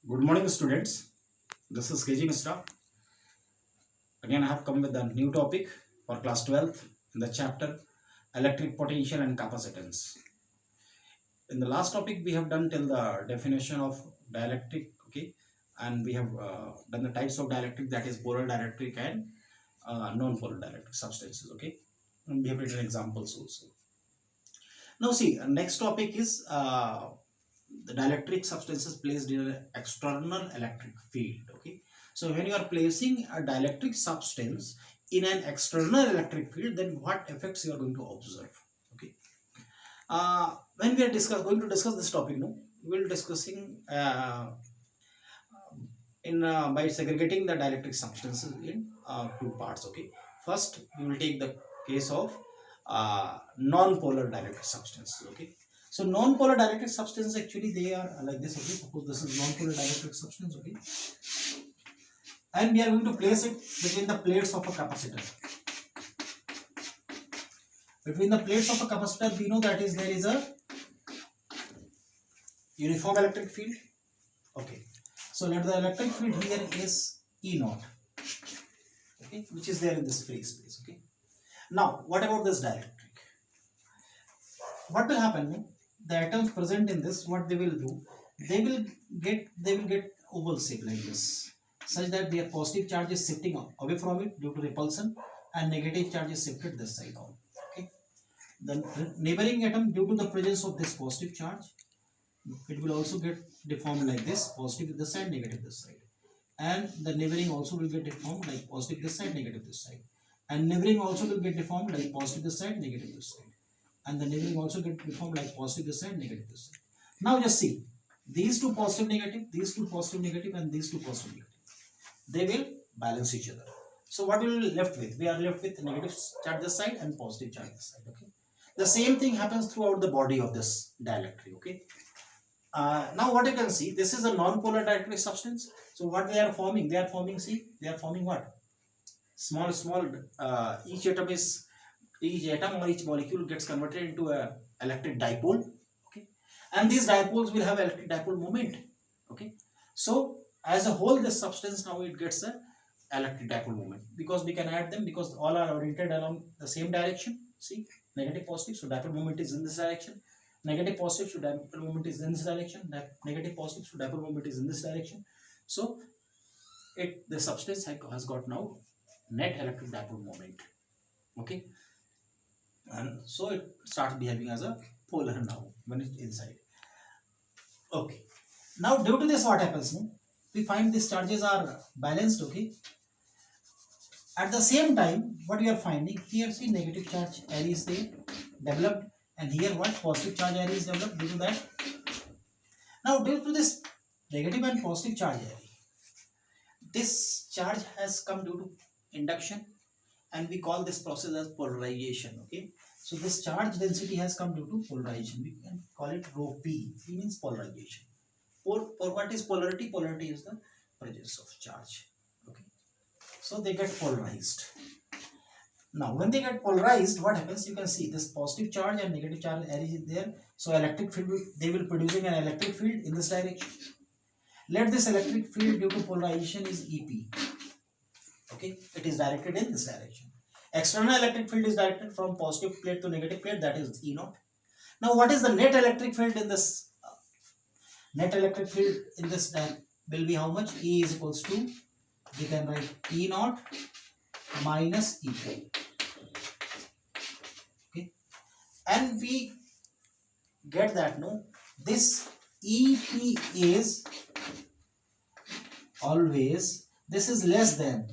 Good morning, students. This is KG Mr. Again, I have come with a new topic for class 12th in the chapter electric potential and capacitance. In the last topic, we have done till the definition of dielectric, okay, and we have done the types of dielectric, that is polar dielectric and non-polar dielectric substances, okay, and we have written examples also. Now, see, next topic is the dielectric substances placed in an external electric field. Okay, so when you are placing a dielectric substance in an external electric field, then what effects you are going to observe? Okay, when we are going to discuss this topic, no, we will discussing by segregating the dielectric substances in two parts. Okay, first we will take the case of non-polar dielectric substances. Okay, so non-polar dielectric substances, actually they are like this. Okay, suppose this is non-polar dielectric substance. Okay, and we are going to place it between the plates of a capacitor. Between the plates of a capacitor, we know that is there is a uniform electric field. Okay, so let the electric field here is E naught, okay, which is there in this free space. Okay, now what about this dielectric? What will happen? The atoms present in this, what they will do, they will get oval shape like this, such that their positive charge is shifting away from it due to repulsion, and negative charge is shifted this side on. Okay, the neighboring atom, due to the presence of this positive charge, it will also get deformed like this, positive this side, negative this side, and the neighboring also will get deformed like positive this side, negative this side, and neighboring also will get deformed like positive this side, negative this side, and the neighboring also get deformed like positive this side, negative this side. Now just see, these two positive negative, these two positive negative, and these two positive negative, they will balance each other. So what we will left with? We are left with negative charge this side and positive charge this side. Okay, the same thing happens throughout the body of this dielectric. Okay, now what you can see, this is a non-polar dielectric substance. So what they are forming? They are forming, see, they are forming what? Small each atom or each molecule gets converted into a electric dipole. Okay, and these dipoles will have electric dipole moment. Okay, so as a whole, this substance now it gets a electric dipole moment, because we can add them, because all are oriented along the same direction. See, negative positive, so dipole moment is in this direction. Negative positive, so dipole moment is in this direction. Negative positive, so dipole moment is in this direction. So the substance has got now net electric dipole moment. Okay, and so it starts behaving as a polar now when it's inside. Okay, now due to this, what happens now? We find these charges are balanced. Okay, at the same time, what we are finding here, see, negative charge area is there developed, and here what, positive charge area is developed. Due to that, now due to this negative and positive charge area, this charge has come due to induction, and we call this process as polarization. Okay, so this charge density has come due to polarization. We can call it rho p. P means polarization. What is polarity? Polarity is the presence of charge. Okay, so they get polarized. Now when they get polarized, what happens? You can see this positive charge and negative charge area is there. So electric field, they will producing an electric field in this direction. Let this electric field due to polarization is EP. Okay, it is directed in this direction. External electric field is directed from positive plate to negative plate, that is E naught. Now what is the net electric field in this? Net electric field in this will be how much? E is equals to, we can write E naught minus EP. Okay, and we get that, no, this EP is always, this is less than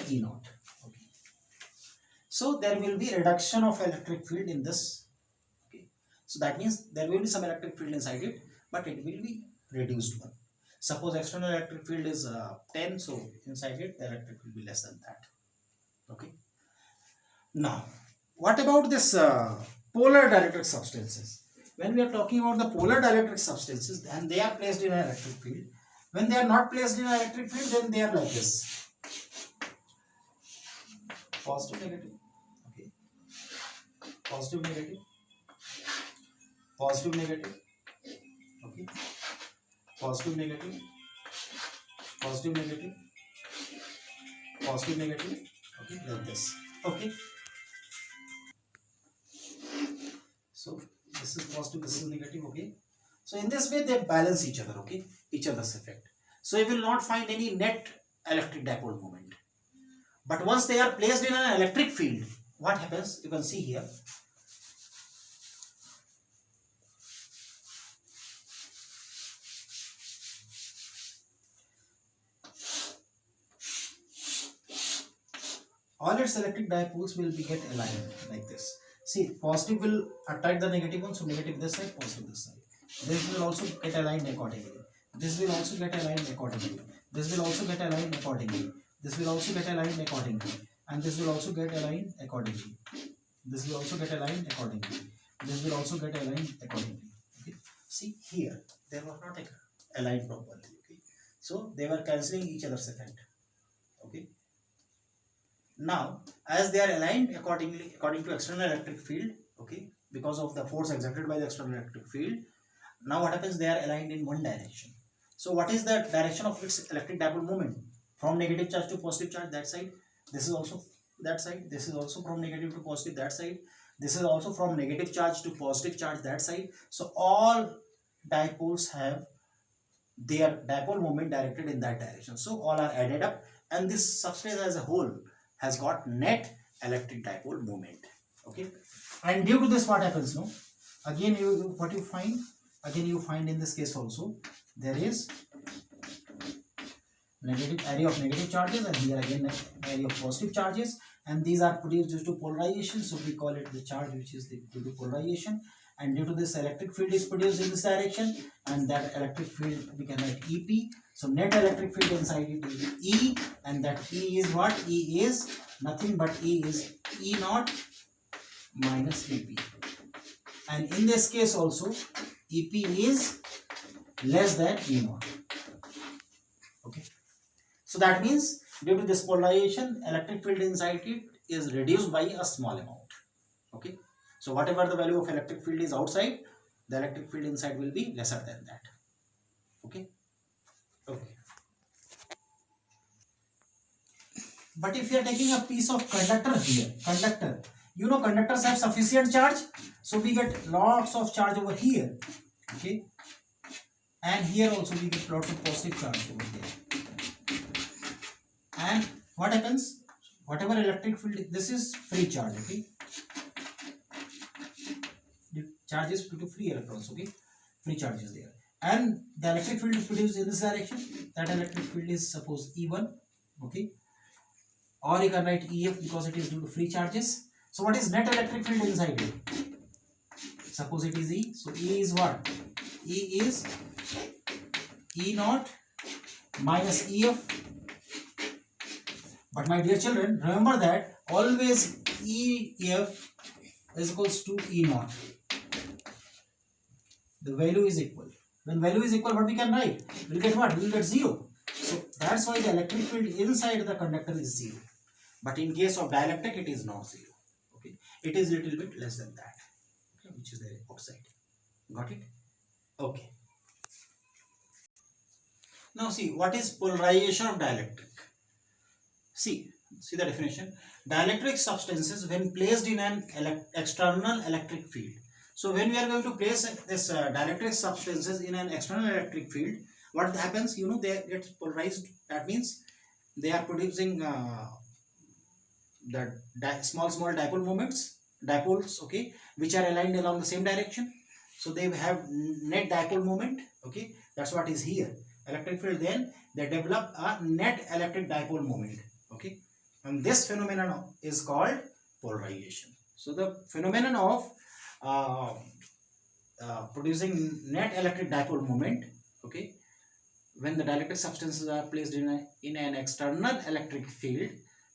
E naught. Okay, so there will be reduction of electric field in this. Okay, so that means there will be some electric field inside it, but it will be reduced one. Suppose external electric field is 10, so inside it the electric will be less than that. Okay, now what about this polar dielectric substances? When we are talking about the polar dielectric substances, and they are placed in an electric field. When they are not placed in an electric field, then they are like this: positive, negative. Okay, positive, negative, positive, negative. Okay, positive negative, positive negative, positive negative, okay, like this. Okay, so this is positive, this is negative. Okay, so in this way they balance each other. Okay, each other's effect. So you will not find any net electric dipole moment. But once they are placed in an electric field, what happens? You can see here. All its electric dipoles will be get aligned like this. See, positive will attract the negative one, so negative this side, positive this side. This will also get aligned accordingly. This will also get aligned accordingly. This will also get aligned accordingly. This will also get aligned accordingly. And this will also get aligned accordingly. This will also get aligned accordingly. This will also get aligned accordingly. Okay. See here, they were not aligned properly. Okay. So they were cancelling each other's effect. Okay. Now, as they are aligned according to external electric field, okay, because of the force exerted by the external electric field, now what happens? They are aligned in one direction. So, what is the direction of its electric dipole moment? From negative charge to positive charge, that side. This is also that side. This is also from negative to positive, that side. This is also from negative charge to positive charge, that side. So, all dipoles have their dipole moment directed in that direction. So, all are added up, and this substance as a whole has got net electric dipole moment. Okay, and due to this, what happens? No, again what you find? Again you find in this case also there is negative area of negative charges, and here again area of positive charges, and these are produced due to polarization. So we call it the charge which is due to polarization, and due to this electric field is produced in this direction, and that electric field we can write EP. So net electric field inside it is E, and that E is what? E is nothing but E is E naught minus EP. And in this case also EP is less than E naught. Okay. So that means due to this polarization, electric field inside it is reduced by a small amount. Okay. So whatever the value of electric field is outside, the electric field inside will be lesser than that. Okay. Okay. But if you are taking a piece of conductor here, conductor, you know conductors have sufficient charge, so we get lots of charge over here. Okay. And here also we get lots of positive charge over there. And what happens? Whatever electric field, this is free charge. Okay. The charge is due to free electrons. Okay. Free charge is there. And the electric field is produced in this direction. That electric field is suppose E1. Okay. Or you can write EF because it is due to free charges. So what is net electric field inside it? Suppose it is E. So E is what? E is E naught minus EF. But my dear children, remember that always EF is equals to E naught. The value is equal. When value is equal, what we can write? We will get what? We will get 0. So that's why the electric field inside the conductor is 0. But in case of dielectric, it is not 0. Okay, it is little bit less than that. Okay, which is the outside. Got it? Okay. Now see, what is polarization of dielectric? See the definition. Dielectric substances when placed in an external electric field. So when we are going to place this dielectric substances in an external electric field, what happens? You know, they get polarized. That means they are producing the small dipole moments, dipoles, okay, which are aligned along the same direction. So they have net dipole moment. Okay, that's what is here. Electric field, then they develop a net electric dipole moment. Okay, and this phenomenon is called polarization. So the phenomenon of producing net electric dipole moment, okay, when the dielectric substances are placed in an external electric field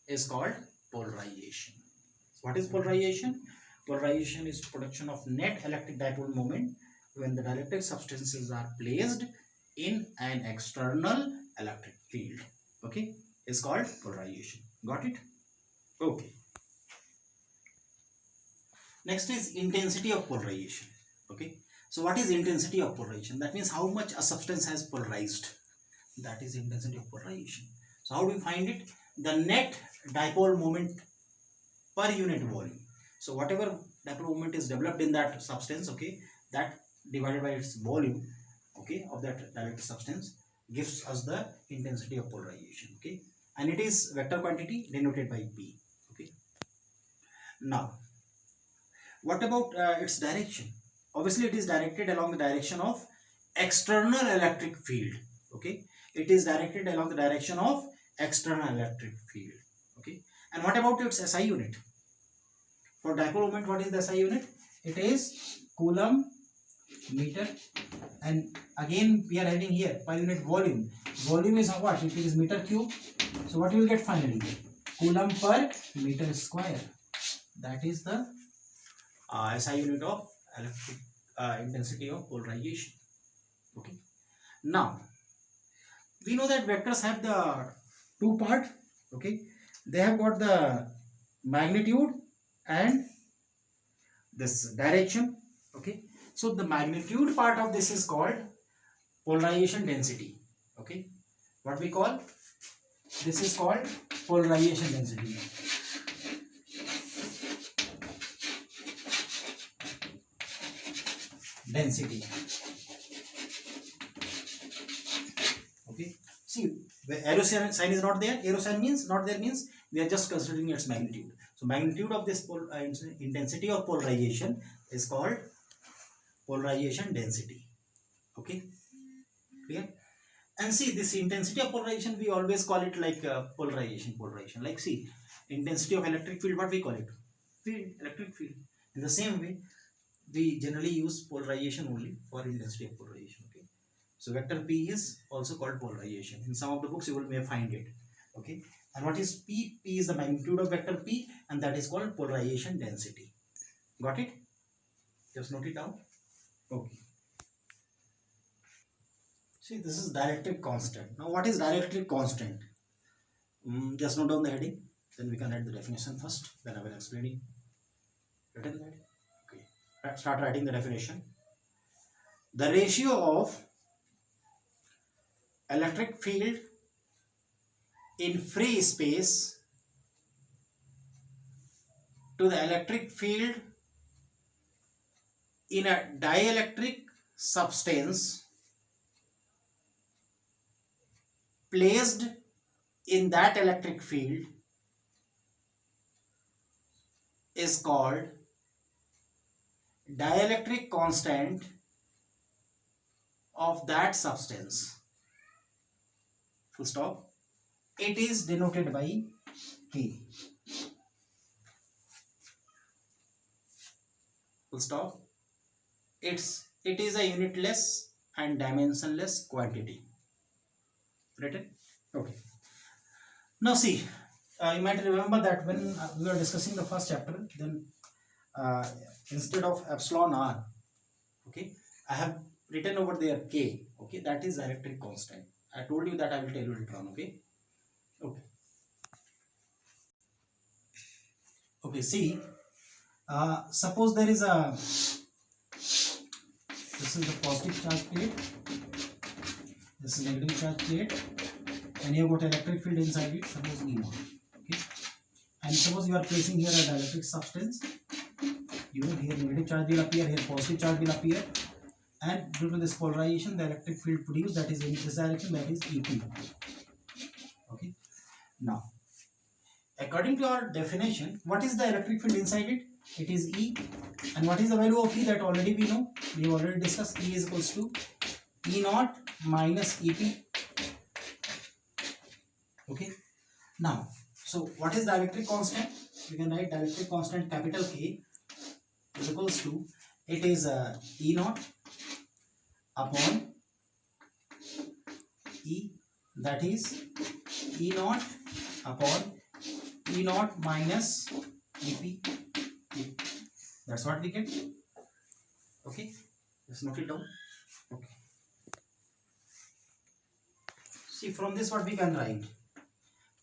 is called polarization. What is polarization? Polarization is production of net electric dipole moment when the dielectric substances are placed in an external electric field. Okay, is called polarization. Got it? Okay. Next is intensity of polarization. Okay, So what is intensity of polarization? That means how much a substance has polarized. That is intensity of polarization. So how do we find it? The net dipole moment per unit volume. So whatever dipole moment is developed in that substance, okay, that divided by its volume, okay, of that dielectric substance gives us the intensity of polarization, okay, and it is vector quantity denoted by P, okay. Now what about its direction? Obviously it is directed along the direction of external electric field, okay, it is directed along the direction of external electric field, okay. And what about its SI unit? For dipole moment, what is the SI unit? It is coulomb meter, and again we are having here per unit volume. Volume is what? It is meter cube. So what you will get finally? Coulomb per meter square. That is the SI unit of electric intensity of polarization. Okay. Now we know that vectors have the two part. Okay, they have got the magnitude and this direction. Okay, so the magnitude part of this is called polarization density. Okay, what we call this is called polarization density. Okay, see, the arrow sign is not there. Arrow sign means not there, means we are just considering its magnitude. So magnitude of this intensity of polarization is called polarization density. Okay, clear? And see, this intensity of polarization, we always call it like polarization. Like see, intensity of electric field, what we call it? Field, electric field. In the same way, we generally use polarization only for intensity of polarization. Okay, so vector P is also called polarization. In some of the books you will may find it. Okay, and what is P? P is the magnitude of vector P, and that is called polarization density. Got it? Just note it down. Okay. See, this is dielectric constant. Now what is dielectric constant? Just note down the heading, then we can write the definition first, then I will explain it. Written that? Okay. Start writing the definition. The ratio of electric field in free space to the electric field in a dielectric substance placed in that electric field is called dielectric constant of that substance. Full stop. It is denoted by K. Full stop. It is a unitless and dimensionless quantity. Written? Okay. Now see, you might remember that when we were discussing the first chapter, then instead of epsilon r, okay, I have written over there K. Okay, that is dielectric constant. I told you that I will tell you later on. Okay. Okay. Okay. See, suppose there is a, this is the positive charge plate, this is negative charge plate, and you have got electric field inside it, suppose E naught. Okay, and suppose you are placing here a dielectric substance, you know, here negative charge will appear, here positive charge will appear, and due to this polarization, the electric field produced, that is in this direction, that is EP. Okay, now according to our definition, what is the electric field inside it? It is E, and what is the value of E? That already we know, we have already discussed. E is equals to E naught minus EP. Okay, now so what is dielectric constant? You can write dielectric constant capital K is equals to, it is E naught upon E, that is E naught upon E naught minus EP. That's what we get. Okay, just note it down. Okay, see, from this what we can write,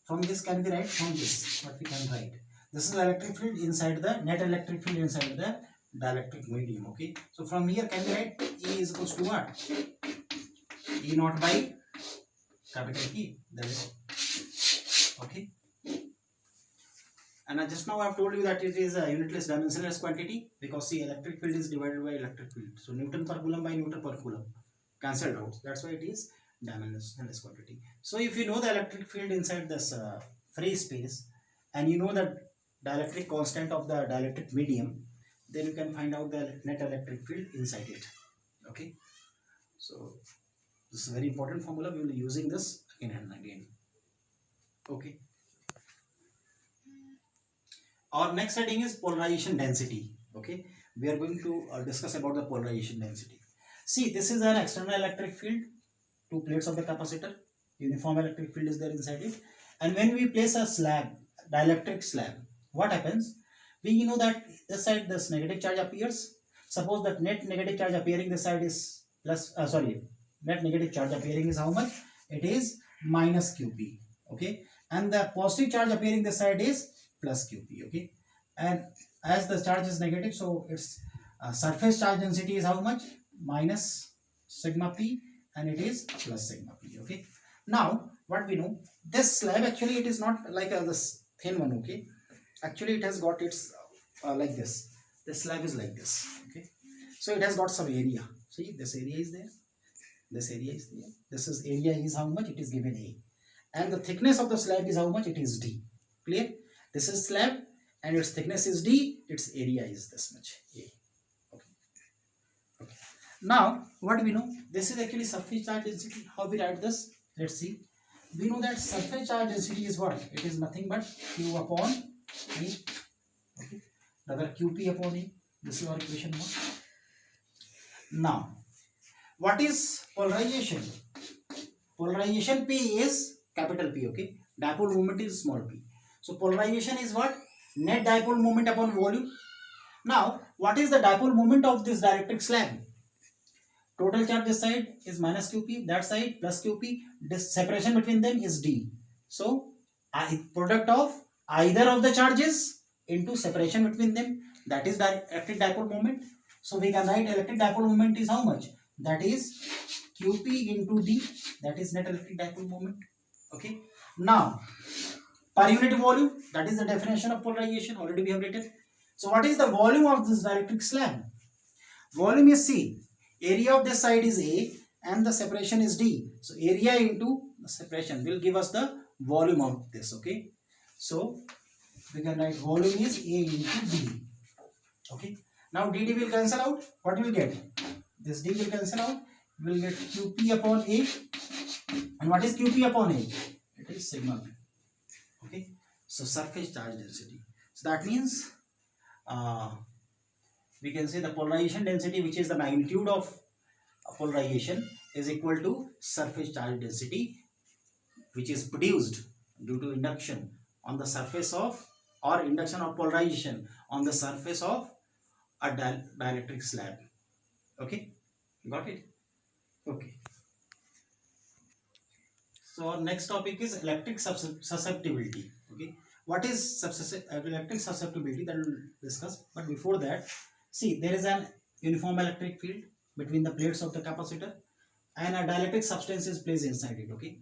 from this can be write, from this what we can write, this is electric field inside the net electric field inside the dielectric medium. Okay, so from here can we write E is equals to what? E naught by capital E. That is okay. And just now I have told you that it is a unitless dimensionless quantity because see electric field is divided by electric field. So Newton per coulomb by Newton per coulomb cancelled out. That's why it is dimensionless quantity. So if you know the electric field inside this free space and you know the dielectric constant of the dielectric medium, then you can find out the net electric field inside it. Okay. So this is a very important formula. We will be using this again and again. Okay. Our next heading is polarization density. Okay, we are going to discuss about the polarization density. See, this is an external electric field, two plates of the capacitor, uniform electric field is there inside it. And when we place a slab, dielectric slab, what happens? We know that this side this negative charge appears. Suppose that net negative charge appearing this side is plus, net negative charge appearing is how much? It is minus QP. Okay, and the positive charge appearing this side is plus QP. Okay, and as the charge is negative, so its surface charge density is how much? Minus sigma p, and it is plus sigma p. Okay, now what we know, this slab actually it is not like this thin one. Okay, actually it has got its like this slab is like this. Okay, so it has got some area. See, this area is there, this area is there, this is area is how much? It is given A, and the thickness of the slab is how much? It is D. Clear? This is slab and its thickness is D, its area is this much, A. Okay. Okay. Now, what do we know? This is actually surface charge density. How we write this? Let's see. We know that surface charge density is what? It is nothing but Q upon A. Okay. Rather QP upon A. This is our equation 1. Now, what is polarization? Polarization P is capital P. Okay. Dipole moment is small p. So polarization is what? Net dipole moment upon volume. Now, what is the dipole moment of this dielectric slab? Total charge this side is minus QP, that side plus QP. This separation between them is D. So, product of either of the charges into separation between them, that is the electric dipole moment. So, we can write electric dipole moment is how much? That is QP into D, that is net electric dipole moment. Okay. Now, per unit volume, that is the definition of polarization, already we have written. So what is the volume of this dielectric slab? Volume is C. Area of this side is A and the separation is D. So area into the separation will give us the volume of this. Okay. So we can write volume is A into D. Okay. Now dd will cancel out. What will get? This D will cancel out. We will get QP upon A. And what is QP upon A? It is sigma p. Okay, so surface charge density. So that means we can say the polarization density, which is the magnitude of polarization, is equal to surface charge density, which is produced due to induction on the surface of, or induction of polarization on the surface of a dielectric slab. Okay, got it? Okay. So our next topic is electric susceptibility. Okay, what is electric susceptibility, that we will discuss. But before that, see, there is an uniform electric field between the plates of the capacitor, and a dielectric substance is placed inside it. Okay.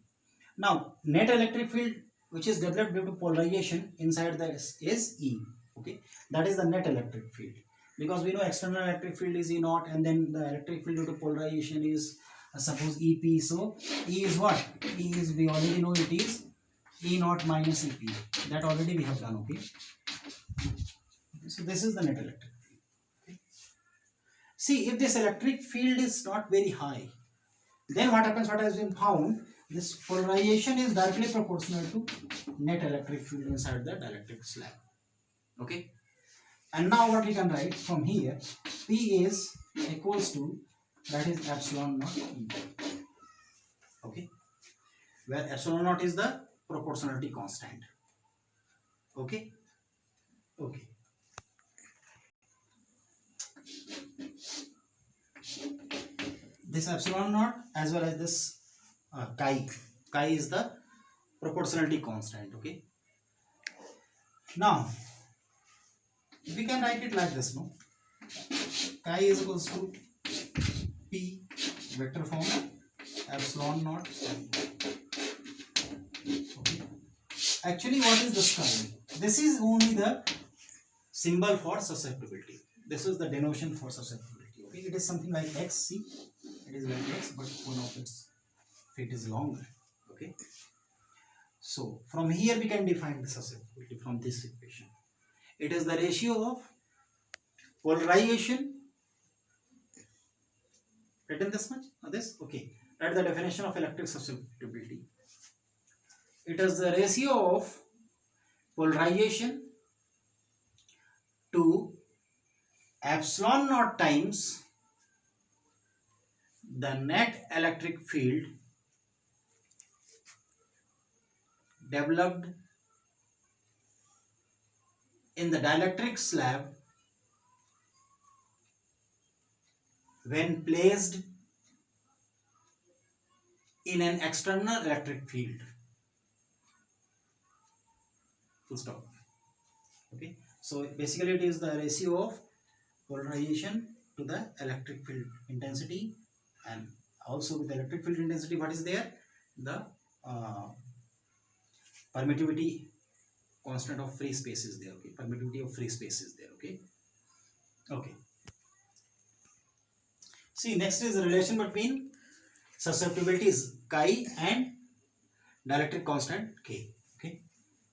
Now, net electric field which is developed due to polarization inside this is E. Okay, that is the net electric field, because we know external electric field is E naught, and then the electric field due to polarization is suppose EP. So E is what? E is, we already know it is E naught minus EP. That already we have done. Okay. So this is the net electric field. Okay. See, if this electric field is not very high, then what happens? What has been found? This polarization is directly proportional to net electric field inside the dielectric slab. Okay. And now what we can write from here? P is equals to, that is epsilon naught E. Okay, where epsilon naught is the proportionality constant. Okay. Okay. This epsilon naught as well as this chi is the proportionality constant. Okay. Now we can write it like this, no? chi is equals to P vector form epsilon naught. Okay. Actually, what is this chi? This is only the symbol for susceptibility. This is the denotation for susceptibility. Okay, it is something like x. See, it is like x, but one of its feet is longer. Okay. So from here we can define the susceptibility from this equation. It is the ratio of polarization. Written this much? This? Okay. Write the definition of electric susceptibility. It is the ratio of polarization to epsilon naught times the net electric field developed in the dielectric slab when placed in an external electric field. Full stop. Okay. So basically it is the ratio of polarization to the electric field intensity, and also with the electric field intensity, what is there? The permittivity constant of free space is there. Okay. Permittivity of free space is there. Okay. Okay. See, next is the relation between susceptibilities chi and dielectric constant k. Okay.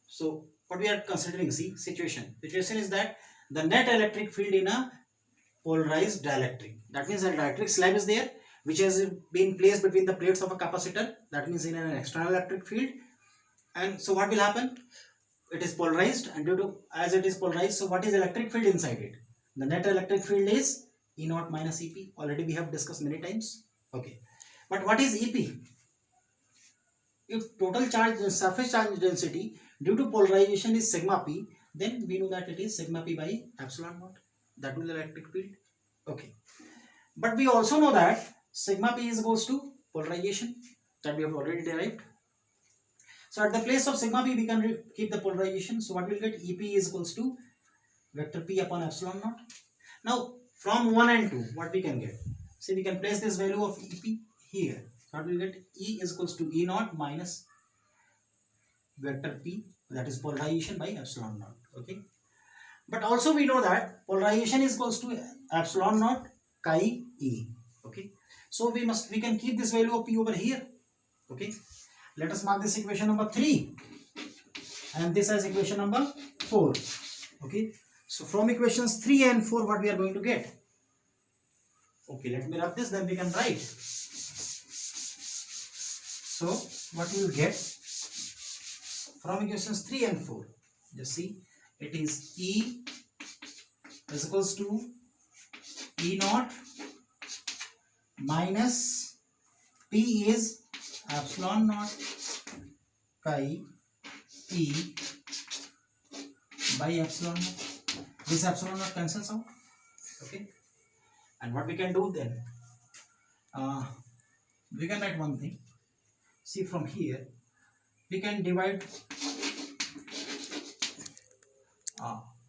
So what we are considering, see, situation is that the net electric field in a polarized dielectric, that means a dielectric slab is there which has been placed between the plates of a capacitor, that means in an external electric field. And so what will happen? It is polarized, and due to as it is polarized, so what is electric field inside it? The net electric field is E naught minus EP. Already we have discussed many times. Okay, but what is EP? If total charge, surface charge density due to polarization is sigma p, then we know that it is sigma p by epsilon naught. That will be the electric field. Okay, but we also know that sigma p is equals to polarization, that we have already derived. So at the place of sigma p we can keep the polarization. So what we will get? EP is equals to vector p upon epsilon naught. Now from 1 and 2 what we can get? See, we can place this value of EP here. So what we will get? E is equals to E naught minus vector p, that is polarization by epsilon naught. Okay, but also we know that polarization is equals to epsilon naught chi E. Okay, so we can keep this value of p over here. Okay, let us mark this equation number 3 and this as equation number 4. Okay, so from equations 3 and 4 what we are going to get? Okay, let me rub this, then we can write. So what we will get from equations 3 and 4, just see, it is E is equals to E naught minus P is epsilon naught chi E by epsilon naught. This epsilon naught cancels out. Okay, and what we can do then? We can write one thing. See, from here we can divide.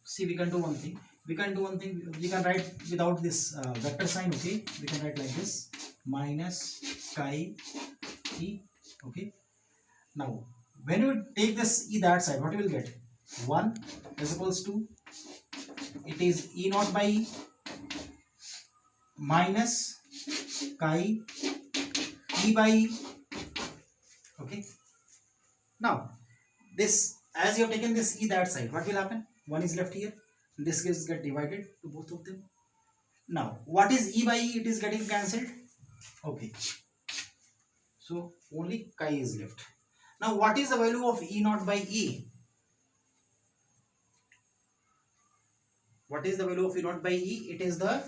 See, we can do one thing. We can write without this vector sign. Okay, we can write like this: minus chi E. Okay. Now, when you take this E that side, what you will get? 1 is equals to, it is E naught by E minus chi E by E. Okay. Now, this, as you have taken this E that side, what will happen? 1 is left here. This is get divided to both of them. Now, what is E by E? It is getting cancelled. Okay. So only chi is left. Now, what is the value of E naught by E? What is the value of E naught by E? It is the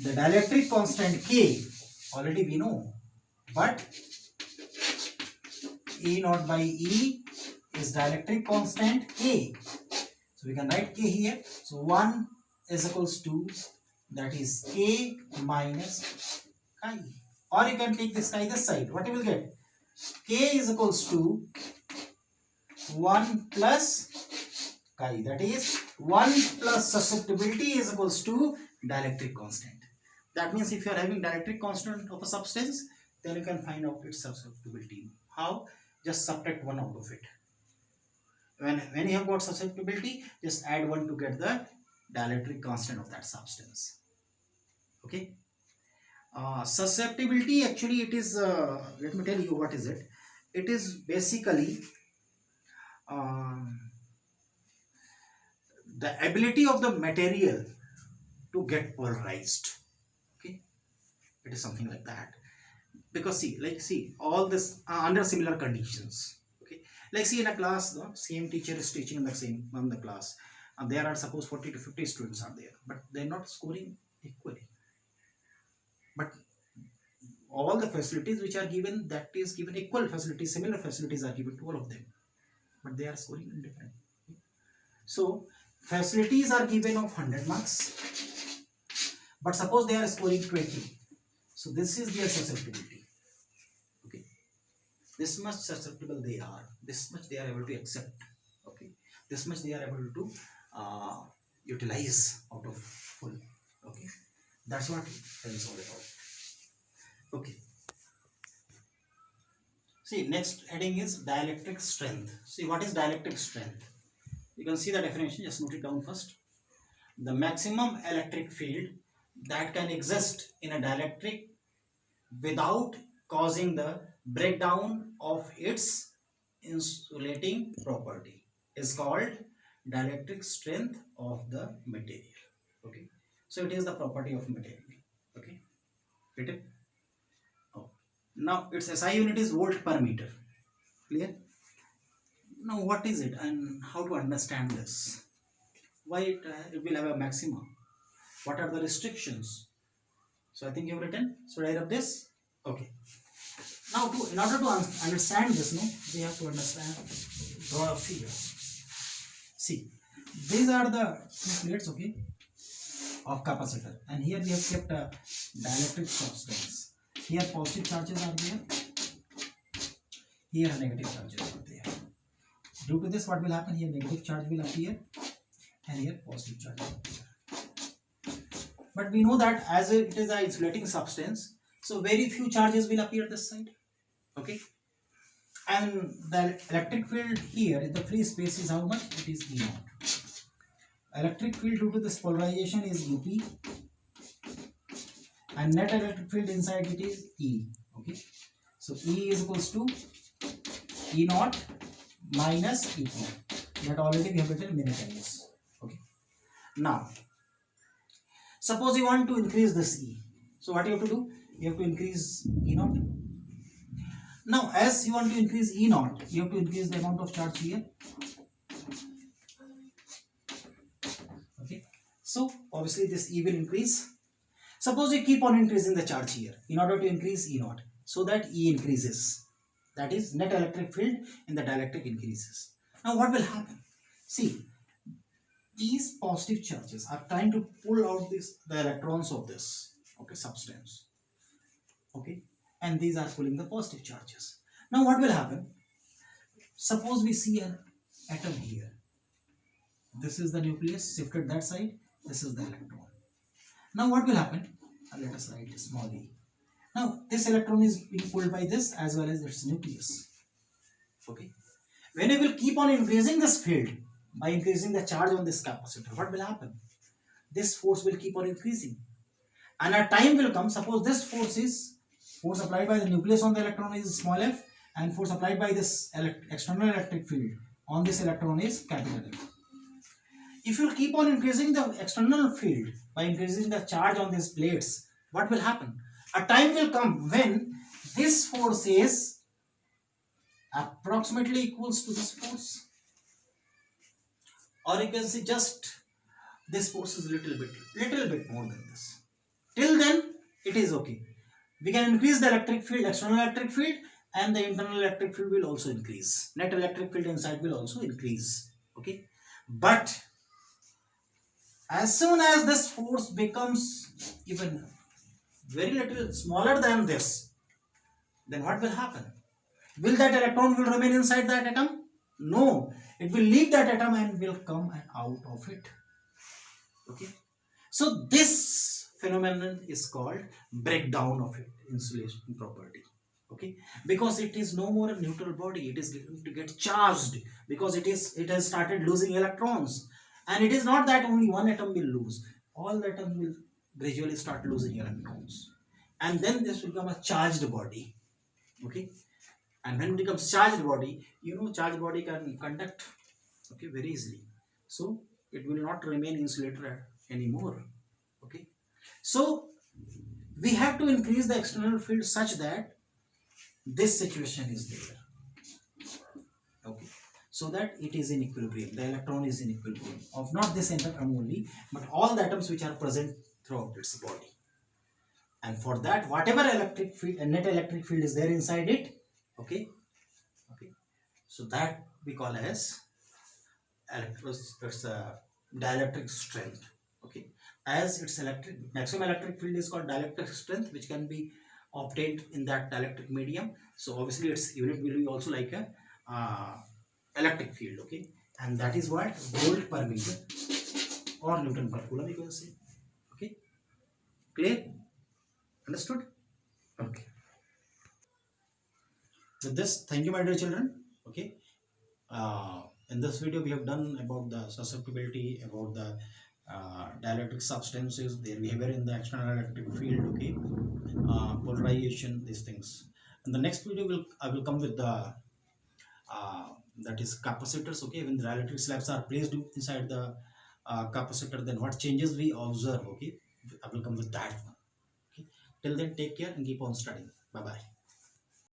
dielectric constant K. Already we know, but E naught by E is dielectric constant K. So we can write K here. So 1 is equals to, that is K minus chi. Or you can take this chi this side. What you will get? K is equals to 1 plus chi. That is 1 plus susceptibility is equals to dielectric constant. That means if you are having dielectric constant of a substance, then you can find out its susceptibility. How? Just subtract 1 out of it. When you have got susceptibility, just add 1 to get the dielectric constant of that substance. Okay. Susceptibility, actually it is, let me tell you what is it. It is basically the ability of the material to get polarized. Okay, it is something like that. Because see all this under similar conditions. Okay, like see in a class, the same teacher is teaching on the class, and there are suppose 40 to 50 students are there, but they are not scoring equally. But all the facilities which are given, that is given equal facilities, similar facilities are given to all of them, but they are scoring different. So facilities are given of 100 marks, but suppose they are scoring 20. So this is their susceptibility. Okay, this much susceptible they are, this much they are able to accept. Okay, this much they are able to utilize out of full. Okay, that's what it is all about. Okay, see, next heading is dielectric strength. See, what is dielectric strength? You can see the definition, just note it down first. The maximum electric field that can exist in a dielectric without causing the breakdown of its insulating property is called dielectric strength of the material. Okay, so it is the property of material. Okay, get it? Oh. Now its SI unit is volt per meter. Clear? Now what is it and how to understand this? Why it will have a maximum? What are the restrictions? So I think you have written. So I write this. Okay. Now in order to understand this, we have to understand, draw a figure. See, these are the two plates, okay, of capacitor, and here we have kept a dielectric substance. Here positive charges are there, here negative charges are there. Due to this, what will happen? Here negative charge will appear and here positive charge will appear. But we know that as it is an insulating substance, so very few charges will appear this side. Okay, and the electric field here in the free space is how much? It is E naught. Electric field due to this polarization is UP, and net electric field inside it is E. Okay, so E is equals to E naught minus E naught. That already we have written many times. Okay, now suppose you want to increase this E. So what you have to do? You have to increase E naught. Now as you want to increase E naught, you have to increase the amount of charge here. Okay, so obviously this E will increase. Suppose you keep on increasing the charge here in order to increase E naught, so that E increases. That is, net electric field in the dielectric increases. Now what will happen? See, these positive charges are trying to pull out the electrons of this, okay, substance. Okay, and these are pulling the positive charges. Now what will happen? Suppose we see an atom here. This is the nucleus shifted that side. This is the electron. Now what will happen? Let us write small e. Now this electron is being pulled by this as well as its nucleus. Okay. When you will keep on increasing this field by increasing the charge on this capacitor, what will happen? This force will keep on increasing, and a time will come. Suppose this force applied by the nucleus on the electron is small f, and force applied by this external electric field on this electron is capital F. If you keep on increasing the external field by increasing the charge on these plates, what will happen? A time will come when this force is approximately equals to this force, or you can see just this force is little bit more than this. Till then it is okay. We can increase the electric field, external electric field, and the internal electric field will also increase. Net electric field inside will also increase. Okay, but as soon as this force becomes even very little smaller than this, then what will happen? Will that electron will remain inside that atom? No, it will leave that atom and will come out of it. Okay. So this phenomenon is called breakdown of insulation property. Okay, because it is no more a neutral body, it is going to get charged, because it has started losing electrons. And it is not that only one atom will lose, all the atoms will gradually start losing electrons, and then this will become a charged body. Okay, and when it becomes charged body, charged body can conduct, okay, very easily. So it will not remain insulated anymore. Okay, so we have to increase the external field such that this situation is there. Okay, so that it is in equilibrium, the electron is in equilibrium of not this atom only, but all the atoms which are present throughout its body. And for that, whatever electric field, net electric field is there inside it. Okay, okay, so that we call as it's a dielectric strength. Okay, as its maximum electric field is called dielectric strength, which can be obtained in that dielectric medium. So obviously its unit will be also like a electric field. Okay, and that is what volt per meter or Newton per coulomb you can say. Okay, clear? Understood? Okay. With this, thank you my dear children. Okay, in this video we have done about the susceptibility, about the dielectric substances, their behavior in the external electric field. Okay, polarization, these things. In the next video I will come with the that is capacitors. Okay, when the dielectric slabs are placed inside the capacitor, then what changes we observe. Okay, I will come with that one. Okay, till then, take care and keep on studying. Bye bye.